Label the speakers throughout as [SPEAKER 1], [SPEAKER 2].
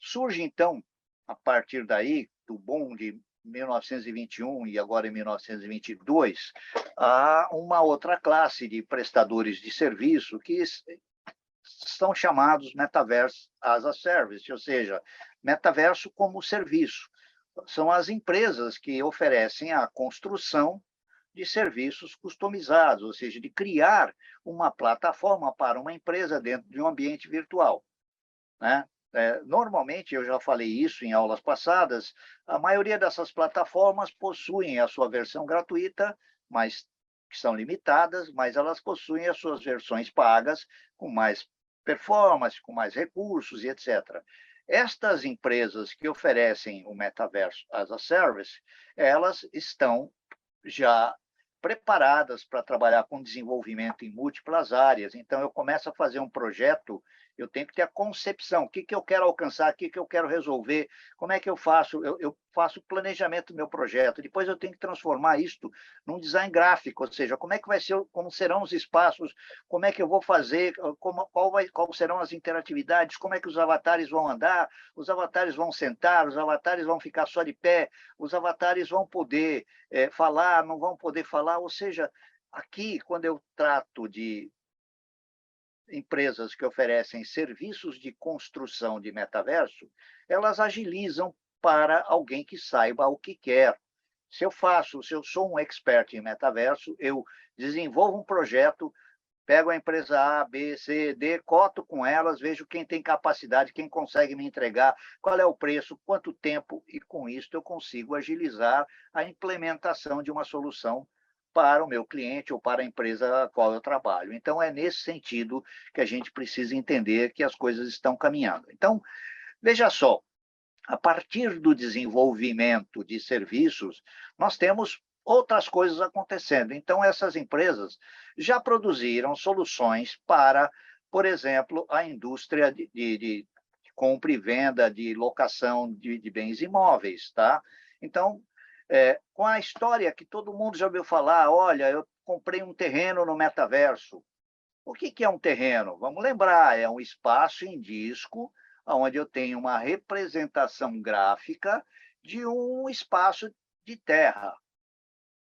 [SPEAKER 1] Surge, então, a partir daí, do boom de 1921 e agora em 1922, há uma outra classe de prestadores de serviço que são chamados Metaverse as a Service, ou seja, metaverso como serviço. São as empresas que oferecem a construção de serviços customizados, ou seja, de criar uma plataforma para uma empresa dentro de um ambiente virtual, né? Normalmente, eu já falei isso em aulas passadas, a maioria dessas plataformas possuem a sua versão gratuita, mas que são limitadas, mas elas possuem as suas versões pagas, com mais performance, com mais recursos e etc. Estas empresas que oferecem o Metaverso as a Service, elas estão já preparadas para trabalhar com desenvolvimento em múltiplas áreas. Então, eu começo a fazer um projeto, eu tenho que ter a concepção, o que, que eu quero alcançar, o que, que eu quero resolver, como é que eu faço? Eu faço o planejamento do meu projeto, depois eu tenho que transformar isto num design gráfico, ou seja, como é que vai ser, como serão os espaços, como é que eu vou fazer, qual serão as interatividades, como é que os avatares vão andar, os avatares vão sentar, os avatares vão ficar só de pé, os avatares vão poder falar, não vão poder falar, ou seja, aqui, quando eu trato de empresas que oferecem serviços de construção de metaverso, elas agilizam para alguém que saiba o que quer. Se eu sou um expert em metaverso, eu desenvolvo um projeto, pego a empresa A, B, C, D, coto com elas, vejo quem tem capacidade, quem consegue me entregar, qual é o preço, quanto tempo, e com isso eu consigo agilizar a implementação de uma solução para o meu cliente ou para a empresa a qual eu trabalho. Então, é nesse sentido que a gente precisa entender que as coisas estão caminhando. Então, veja só, a partir do desenvolvimento de serviços, nós temos outras coisas acontecendo. Então, essas empresas já produziram soluções para, por exemplo, a indústria de compra e venda, de locação de bens imóveis. Tá? Então, com a história que todo mundo já ouviu falar, olha, eu comprei um terreno no metaverso. O que é um terreno? Vamos lembrar, é um espaço em disco onde eu tenho uma representação gráfica de um espaço de terra.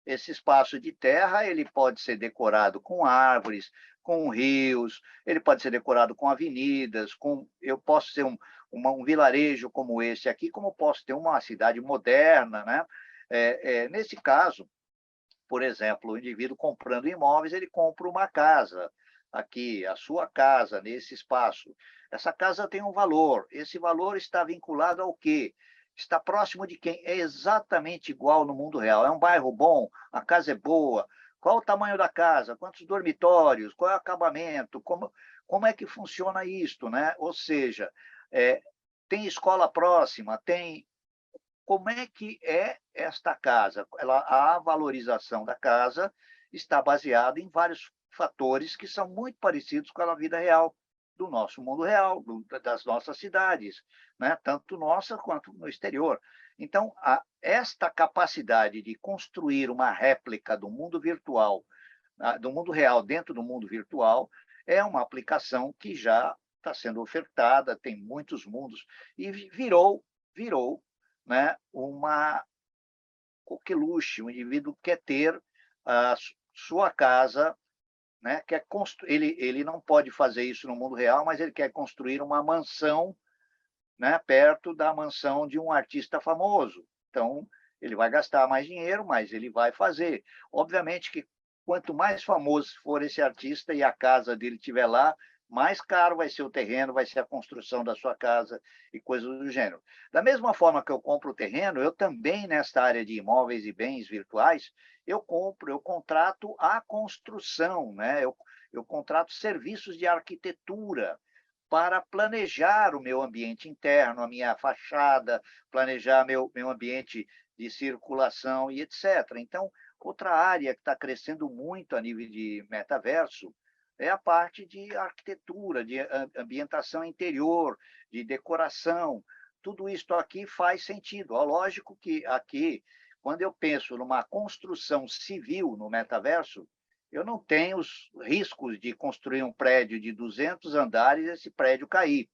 [SPEAKER 1] Esse espaço de terra ele pode ser decorado com árvores, com rios, ele pode ser decorado com avenidas, eu posso ter um vilarejo como esse aqui, como posso ter uma cidade moderna, né? Nesse caso, por exemplo, o indivíduo comprando imóveis, ele compra uma casa aqui, a sua casa, nesse espaço. Essa casa tem um valor. Esse valor está vinculado ao quê? Está próximo de quem? É exatamente igual no mundo real. É um bairro bom, a casa é boa. Qual o tamanho da casa? Quantos dormitórios? Qual é o acabamento? Como é que funciona isto, né? Ou seja, tem escola próxima, tem como é que é esta casa? A valorização da casa está baseada em vários fatores que são muito parecidos com a vida real do nosso mundo real, das nossas cidades, né? Tanto nossa quanto no exterior. Então, esta capacidade de construir uma réplica do mundo virtual, do mundo real dentro do mundo virtual, é uma aplicação que já está sendo ofertada, tem muitos mundos, e virou, né, uma coqueluche. O indivíduo quer ter a sua casa, né, ele não pode fazer isso no mundo real, mas ele quer construir uma mansão, né, perto da mansão de um artista famoso. Então, ele vai gastar mais dinheiro, mas ele vai fazer. Obviamente que quanto mais famoso for esse artista e a casa dele estiver lá, mais caro vai ser o terreno, vai ser a construção da sua casa e coisas do gênero. Da mesma forma que eu compro o terreno, eu também, nesta área de imóveis e bens virtuais, eu contrato a construção, né? Eu contrato serviços de arquitetura para planejar o meu ambiente interno, a minha fachada, planejar meu ambiente de circulação e etc. Então, outra área que está crescendo muito a nível de metaverso é a parte de arquitetura, de ambientação interior, de decoração. Tudo isso aqui faz sentido. Lógico que aqui, quando eu penso numa construção civil no metaverso, eu não tenho os riscos de construir um prédio de 200 andares e esse prédio cair.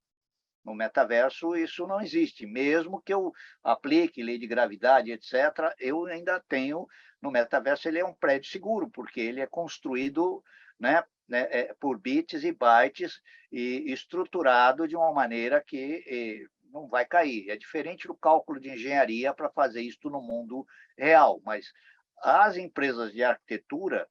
[SPEAKER 1] No metaverso, isso não existe. Mesmo que eu aplique lei de gravidade, etc., eu ainda tenho, no metaverso, ele é um prédio seguro, porque ele é construído, por bits e bytes e estruturado de uma maneira que não vai cair. É diferente do cálculo de engenharia para fazer isso no mundo real, mas as empresas de arquitetura,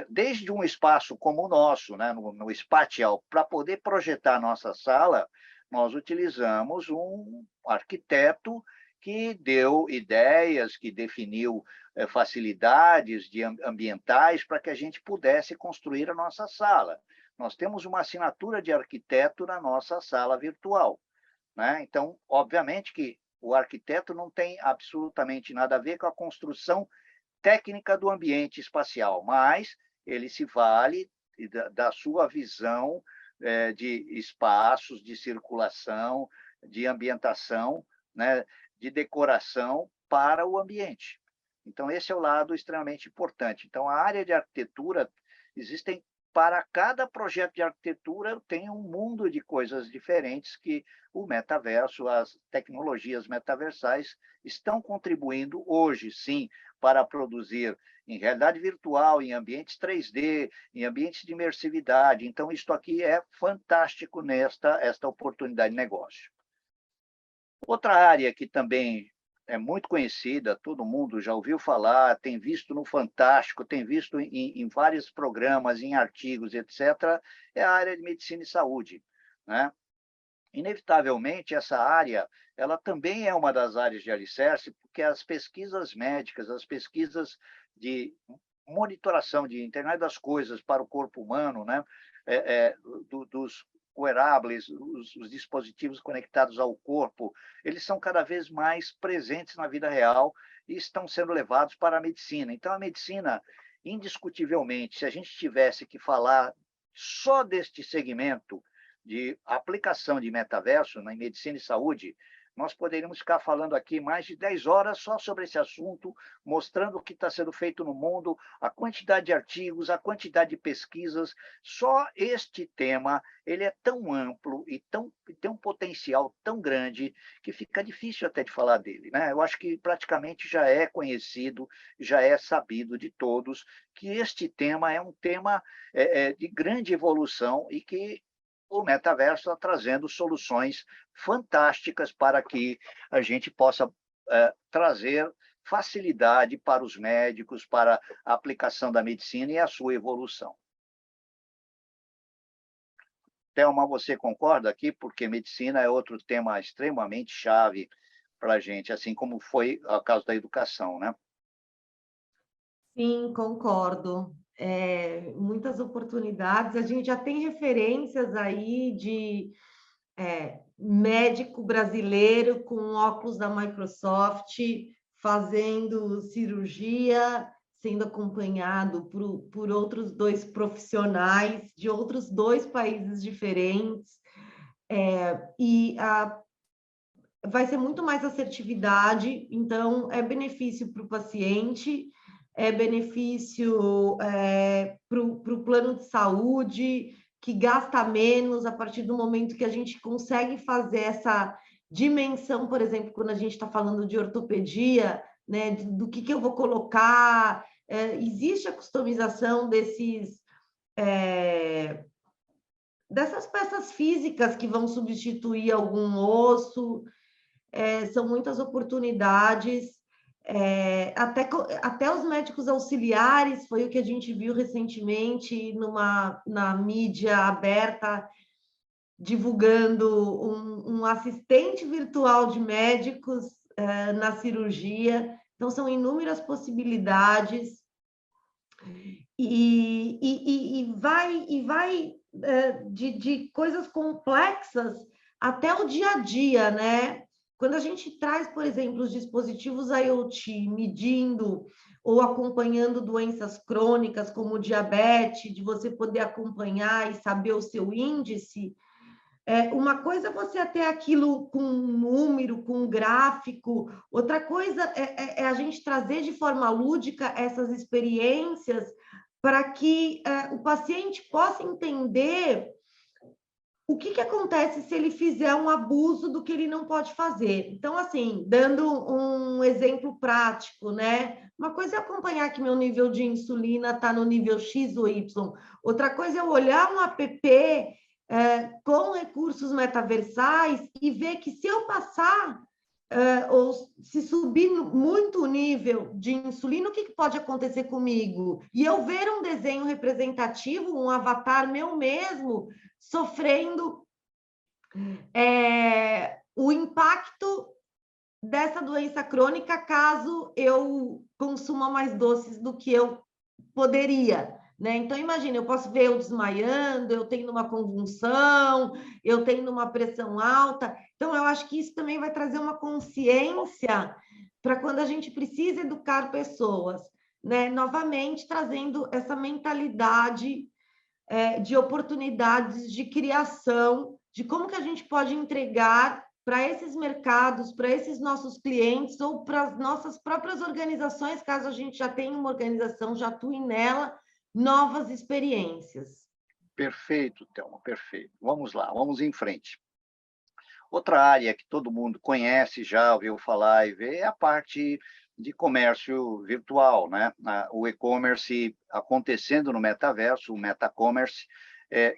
[SPEAKER 1] desde um espaço como o nosso, né, no Spatial, para poder projetar a nossa sala, nós utilizamos um arquiteto que deu ideias, que definiu facilidades ambientais para que a gente pudesse construir a nossa sala. Nós temos uma assinatura de arquiteto na nossa sala virtual, né? Então, obviamente que o arquiteto não tem absolutamente nada a ver com a construção técnica do ambiente espacial, mas ele se vale da sua visão de espaços, de circulação, de ambientação, né, de decoração para o ambiente. Então, esse é o lado extremamente importante. Então, a área de arquitetura, existem, para cada projeto de arquitetura, tem um mundo de coisas diferentes que o metaverso, as tecnologias metaversais estão contribuindo hoje, sim, para produzir em realidade virtual, em ambientes 3D, em ambientes de imersividade. Então, isto aqui é fantástico esta oportunidade de negócio. Outra área que também é muito conhecida, todo mundo já ouviu falar, tem visto no Fantástico, tem visto em vários programas, em artigos, etc., é a área de medicina e saúde, né? Inevitavelmente, essa área ela também é uma das áreas de alicerce, porque as pesquisas médicas, as pesquisas de monitoração de internet das coisas para o corpo humano, né? Dos wearables, os dispositivos conectados ao corpo, eles são cada vez mais presentes na vida real e estão sendo levados para a medicina. Então, a medicina, indiscutivelmente, se a gente tivesse que falar só deste segmento de aplicação de metaverso na medicina e saúde, nós poderíamos ficar falando aqui mais de 10 horas só sobre esse assunto, mostrando o que está sendo feito no mundo, a quantidade de artigos, a quantidade de pesquisas. Só este tema ele é tão amplo e tem um potencial tão grande que fica difícil até de falar dele, né? Eu acho que praticamente já é conhecido, já é sabido de todos que este tema é um tema de grande evolução e que o metaverso está trazendo soluções fantásticas para que a gente possa trazer facilidade para os médicos, para a aplicação da medicina e a sua evolução. Thelma, você concorda aqui? Porque medicina é outro tema extremamente chave para a gente, assim como foi o caso da educação, né?
[SPEAKER 2] Sim, concordo. Muitas oportunidades. A gente já tem referências aí de médico brasileiro com óculos da Microsoft fazendo cirurgia, sendo acompanhado por outros 2 profissionais de outros 2 países diferentes. Vai ser muito mais assertividade, então é benefício para o paciente, é benefício para o plano de saúde, que gasta menos a partir do momento que a gente consegue fazer essa dimensão, por exemplo, quando a gente está falando de ortopedia, né, do que eu vou colocar, existe a customização dessas peças físicas que vão substituir algum osso. São muitas oportunidades, até os médicos auxiliares, foi o que a gente viu recentemente na mídia aberta, divulgando um assistente virtual de médicos na cirurgia. Então, são inúmeras possibilidades e vai de coisas complexas até o dia a dia, né? Quando a gente traz, por exemplo, os dispositivos IoT medindo ou acompanhando doenças crônicas como diabetes, de você poder acompanhar e saber o seu índice, uma coisa é você ter aquilo com um número, com um gráfico, outra coisa é a gente trazer de forma lúdica essas experiências para que o paciente possa entender o que acontece se ele fizer um abuso do que ele não pode fazer? Então, assim, dando um exemplo prático, né? Uma coisa é acompanhar que meu nível de insulina está no nível X ou Y. Outra coisa é eu olhar um app com recursos metaversais e ver que se eu passar ou se subir muito o nível de insulina, o que pode acontecer comigo? E eu ver um desenho representativo, um avatar meu mesmo, sofrendo o impacto dessa doença crônica caso eu consuma mais doces do que eu poderia. Né? Então, imagina, eu posso ver eu desmaiando, eu tendo uma convulsão, eu tendo uma pressão alta. Então, eu acho que isso também vai trazer uma consciência para quando a gente precisa educar pessoas, né? Novamente, trazendo essa mentalidade de oportunidades de criação, de como que a gente pode entregar para esses mercados, para esses nossos clientes ou para as nossas próprias organizações, caso a gente já tenha uma organização, já atue nela, novas experiências.
[SPEAKER 1] Perfeito, Thelma, perfeito. Vamos lá, vamos em frente. Outra área que todo mundo conhece, já ouviu falar e vê, é a parte de comércio virtual, né? O e-commerce acontecendo no metaverso, o metacommerce,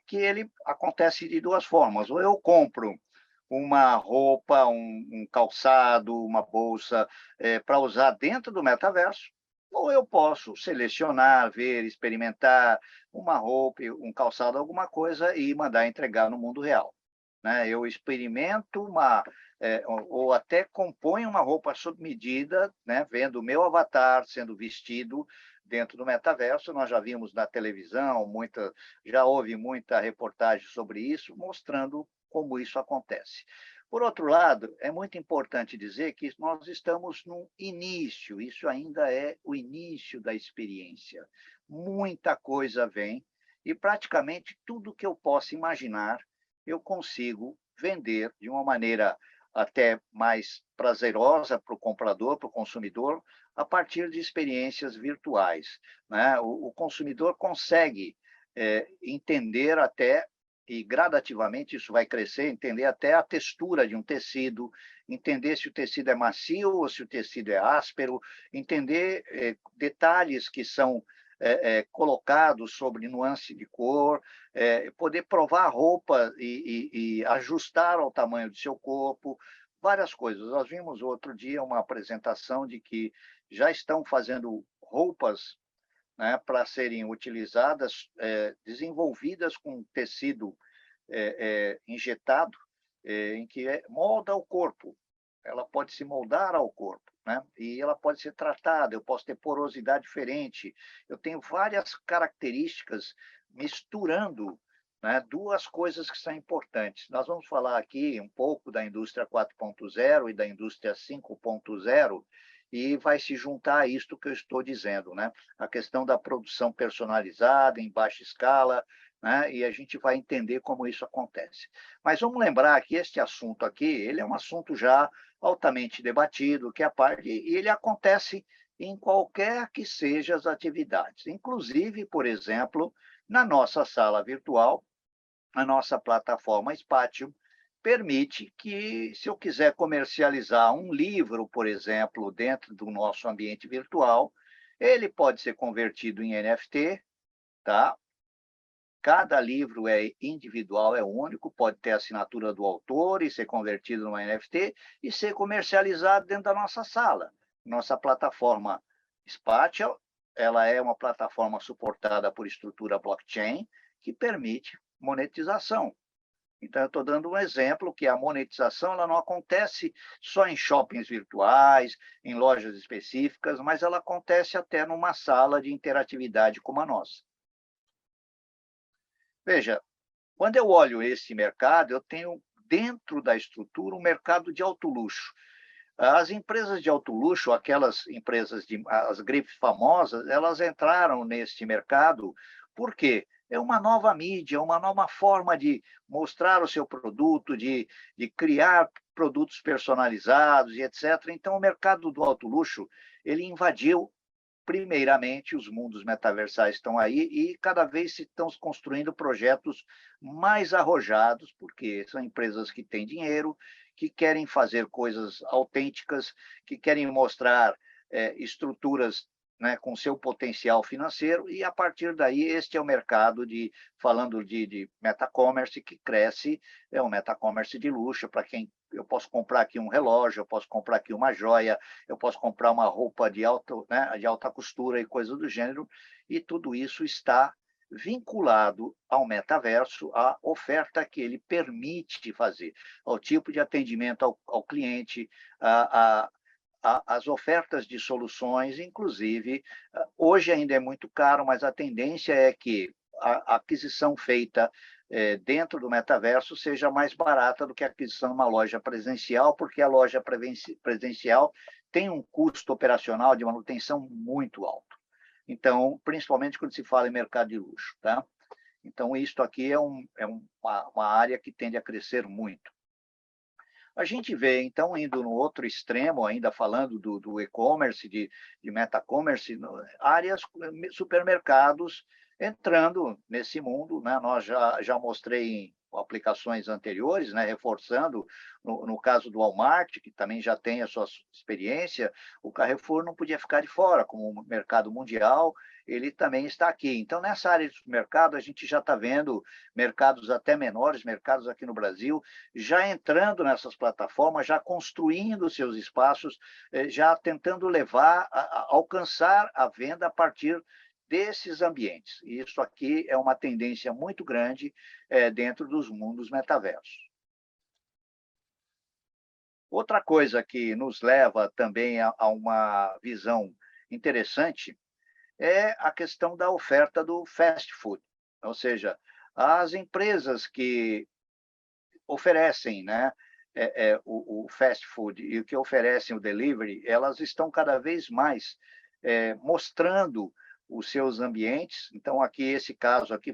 [SPEAKER 1] que ele acontece de duas formas. Ou eu compro uma roupa, um calçado, uma bolsa para usar dentro do metaverso, ou eu posso selecionar, ver, experimentar uma roupa, um calçado, alguma coisa e mandar entregar no mundo real. Né? Eu experimento ou até componho uma roupa sob medida, né? Vendo o meu avatar sendo vestido dentro do metaverso. Nós já vimos na televisão, já houve muita reportagem sobre isso, mostrando como isso acontece. Por outro lado, é muito importante dizer que nós estamos no início, isso ainda é o início da experiência. Muita coisa vem e praticamente tudo que eu possa imaginar eu consigo vender de uma maneira até mais prazerosa para o comprador, para o consumidor, a partir de experiências virtuais. Né? O consumidor consegue entender até, e gradativamente isso vai crescer, entender até a textura de um tecido, entender se o tecido é macio ou se o tecido é áspero, entender detalhes que são colocados sobre nuance de cor, poder provar a roupa e ajustar ao tamanho do seu corpo, várias coisas. Nós vimos outro dia uma apresentação de que já estão fazendo roupas, né, para serem utilizadas, desenvolvidas com tecido injetado, em que molda o corpo. Ela pode se moldar ao corpo, né? E ela pode ser tratada, eu posso ter porosidade diferente, eu tenho várias características misturando, né, duas coisas que são importantes. Nós vamos falar aqui um pouco da indústria 4.0 e da indústria 5.0, e vai se juntar a isto que eu estou dizendo, né? A questão da produção personalizada, em baixa escala, né? E a gente vai entender como isso acontece. Mas vamos lembrar que este assunto aqui, ele é um assunto já altamente debatido, que é a parte, e ele acontece em qualquer que seja as atividades, inclusive, por exemplo, na nossa sala virtual, a nossa plataforma Spatium permite que, se eu quiser comercializar um livro, por exemplo, dentro do nosso ambiente virtual, ele pode ser convertido em NFT, tá? Cada livro é individual, é único, pode ter a assinatura do autor e ser convertido numa NFT e ser comercializado dentro da nossa sala. Nossa plataforma Spatial, ela é uma plataforma suportada por estrutura blockchain que permite monetização. Então, eu estou dando um exemplo que a monetização ela não acontece só em shoppings virtuais, em lojas específicas, mas ela acontece até numa sala de interatividade como a nossa. Veja, quando eu olho esse mercado, eu tenho dentro da estrutura um mercado de alto luxo. As empresas de alto luxo, aquelas empresas, as grifes famosas, elas entraram neste mercado. Por quê? É uma nova mídia, uma nova forma de mostrar o seu produto, de criar produtos personalizados e etc. Então, o mercado do alto luxo, ele invadiu primeiramente, os mundos metaversais estão aí e cada vez se estão construindo projetos mais arrojados, porque são empresas que têm dinheiro, que querem fazer coisas autênticas, que querem mostrar estruturas, né, com seu potencial financeiro, e a partir daí este é o mercado falando de metacommerce que cresce, é um metacommerce de luxo, para quem eu posso comprar aqui um relógio, eu posso comprar aqui uma joia, eu posso comprar uma roupa de alta costura e coisas do gênero, e tudo isso está vinculado ao metaverso, à oferta que ele permite fazer, ao tipo de atendimento ao cliente, as ofertas de soluções, inclusive, hoje ainda é muito caro, mas a tendência é que a aquisição feita dentro do metaverso seja mais barata do que a aquisição numa loja presencial, porque a loja presencial tem um custo operacional de manutenção muito alto. Então, principalmente quando se fala em mercado de luxo, tá? Então, isto aqui é uma área que tende a crescer muito. A gente vê, então, indo no outro extremo, ainda falando do e-commerce, de metacommerce, áreas, supermercados entrando nesse mundo, né? Nós já mostrei em aplicações anteriores, né? Reforçando, no caso do Walmart, que também já tem a sua experiência, o Carrefour não podia ficar de fora, como mercado mundial, ele também está aqui. Então, nessa área de mercado, a gente já está vendo mercados até menores, mercados aqui no Brasil, já entrando nessas plataformas, já construindo seus espaços, já tentando alcançar a venda a partir desses ambientes. E isso aqui é uma tendência muito grande dentro dos mundos metaversos. Outra coisa que nos leva também a uma visão interessante é a questão da oferta do fast food, ou seja, as empresas que oferecem, né, o fast food e o que oferecem o delivery, elas estão cada vez mais mostrando os seus ambientes. Então, aqui, esse caso aqui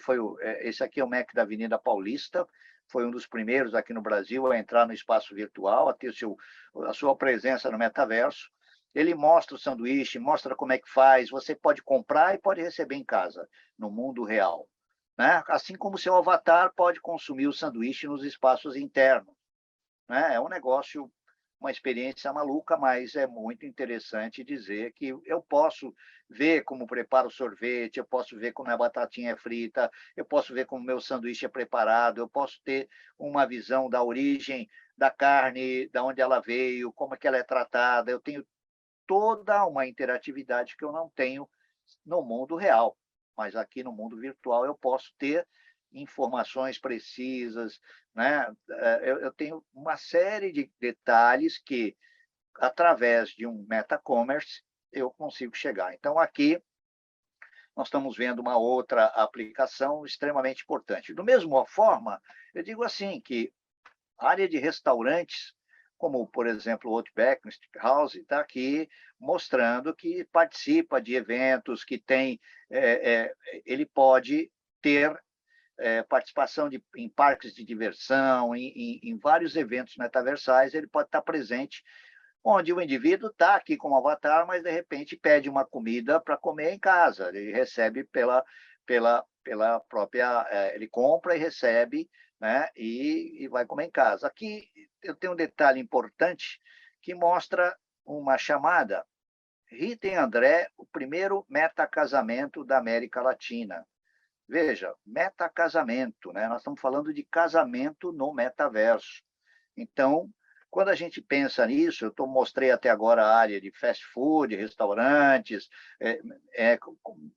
[SPEAKER 1] esse aqui é o Mac da Avenida Paulista, foi um dos primeiros aqui no Brasil a entrar no espaço virtual, a ter a sua presença no metaverso. Ele mostra o sanduíche, mostra como é que faz, você pode comprar e pode receber em casa, no mundo real, né? Assim como o seu avatar pode consumir o sanduíche nos espaços internos, né? É um negócio, uma experiência maluca, mas é muito interessante dizer que eu posso ver como preparo o sorvete, eu posso ver como a batatinha é frita, eu posso ver como o meu sanduíche é preparado, eu posso ter uma visão da origem da carne, de onde ela veio, como é que ela é tratada, eu tenho toda uma interatividade que eu não tenho no mundo real, mas aqui no mundo virtual eu posso ter informações precisas, né? Eu tenho uma série de detalhes que, através de um meta-commerce, eu consigo chegar. Então, aqui, nós estamos vendo uma outra aplicação extremamente importante. Da mesma forma, eu digo assim, que a área de restaurantes, como, por exemplo, o Outback, o Steakhouse, está aqui mostrando que participa de eventos, que tem, ele pode ter participação em parques de diversão, em vários eventos metaversais, ele pode estar presente, onde o indivíduo está aqui como avatar, mas, de repente, pede uma comida para comer em casa, ele recebe pela própria... ele compra e recebe, né, e vai comer em casa. Aqui eu tenho um detalhe importante que mostra uma chamada Rita e André, o primeiro metacasamento da América Latina. Veja, metacasamento, né? Nós estamos falando de casamento no metaverso. Então, quando a gente pensa nisso, eu mostrei até agora a área de fast food, restaurantes,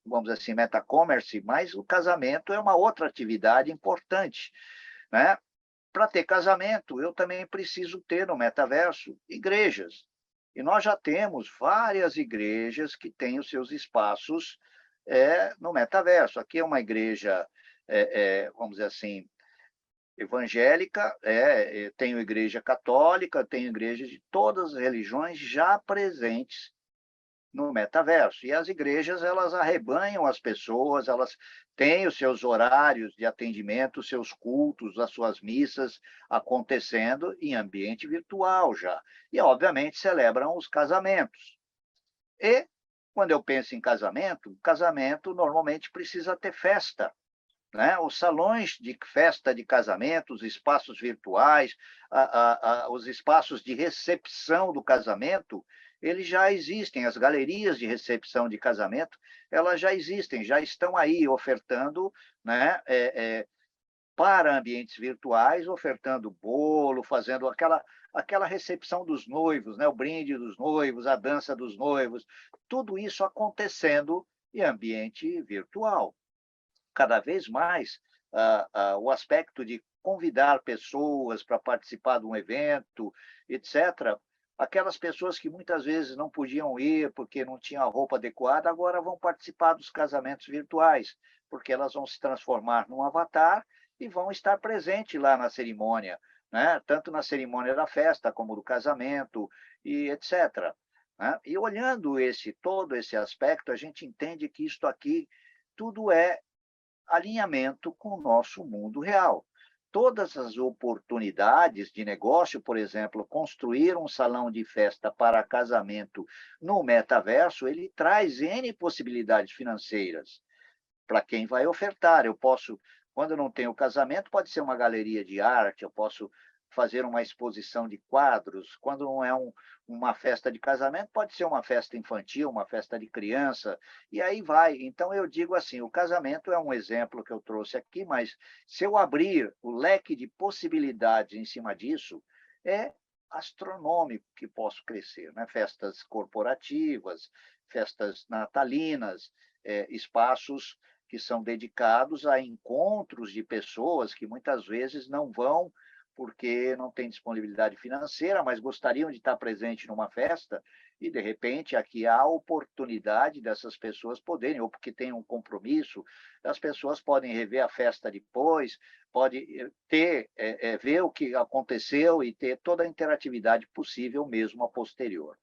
[SPEAKER 1] vamos dizer assim, metacommerce, mas o casamento é uma outra atividade importante, né? Para ter casamento, eu também preciso ter no metaverso igrejas. E nós já temos várias igrejas que têm os seus espaços no metaverso. Aqui é uma igreja, vamos dizer assim, evangélica, tenho igreja católica, tenho igrejas de todas as religiões já presentes no metaverso. E as igrejas, elas arrebanham as pessoas, elas têm os seus horários de atendimento, os seus cultos, as suas missas acontecendo em ambiente virtual já. E, obviamente, celebram os casamentos. E Quando eu penso em casamento normalmente precisa ter festa, né? Os salões de festa de casamento, os espaços virtuais, os espaços de recepção do casamento, eles já existem. As galerias de recepção de casamento, elas já existem, já estão aí ofertando, né, para ambientes virtuais, ofertando bolo, fazendo aquela recepção dos noivos, né, o brinde dos noivos, a dança dos noivos, tudo isso acontecendo em ambiente virtual. Cada vez mais o aspecto de convidar pessoas para participar de um evento, etc. Aquelas pessoas que muitas vezes não podiam ir porque não tinham a roupa adequada, agora vão participar dos casamentos virtuais, porque elas vão se transformar num avatar e vão estar presentes lá na cerimônia, né? Tanto na cerimônia da festa como do casamento, e etc. Né? E olhando todo esse aspecto, a gente entende que isto aqui tudo é alinhamento com o nosso mundo real. Todas as oportunidades de negócio, por exemplo, construir um salão de festa para casamento no metaverso, ele traz N possibilidades financeiras para quem vai ofertar. Eu posso, quando eu não tenho casamento, pode ser uma galeria de arte, eu posso fazer uma exposição de quadros. Quando não é uma festa de casamento, pode ser uma festa infantil, uma festa de criança, e aí vai. Então, eu digo assim, o casamento é um exemplo que eu trouxe aqui, mas se eu abrir o leque de possibilidades em cima disso, é astronômico que posso crescer, né? Festas corporativas, festas natalinas, espaços que são dedicados a encontros de pessoas que muitas vezes não vão porque não têm disponibilidade financeira, mas gostariam de estar presente numa festa, e, de repente, aqui há a oportunidade dessas pessoas poderem, ou porque têm um compromisso, as pessoas podem rever a festa depois, pode ver o que aconteceu e ter toda a interatividade possível mesmo a posterior.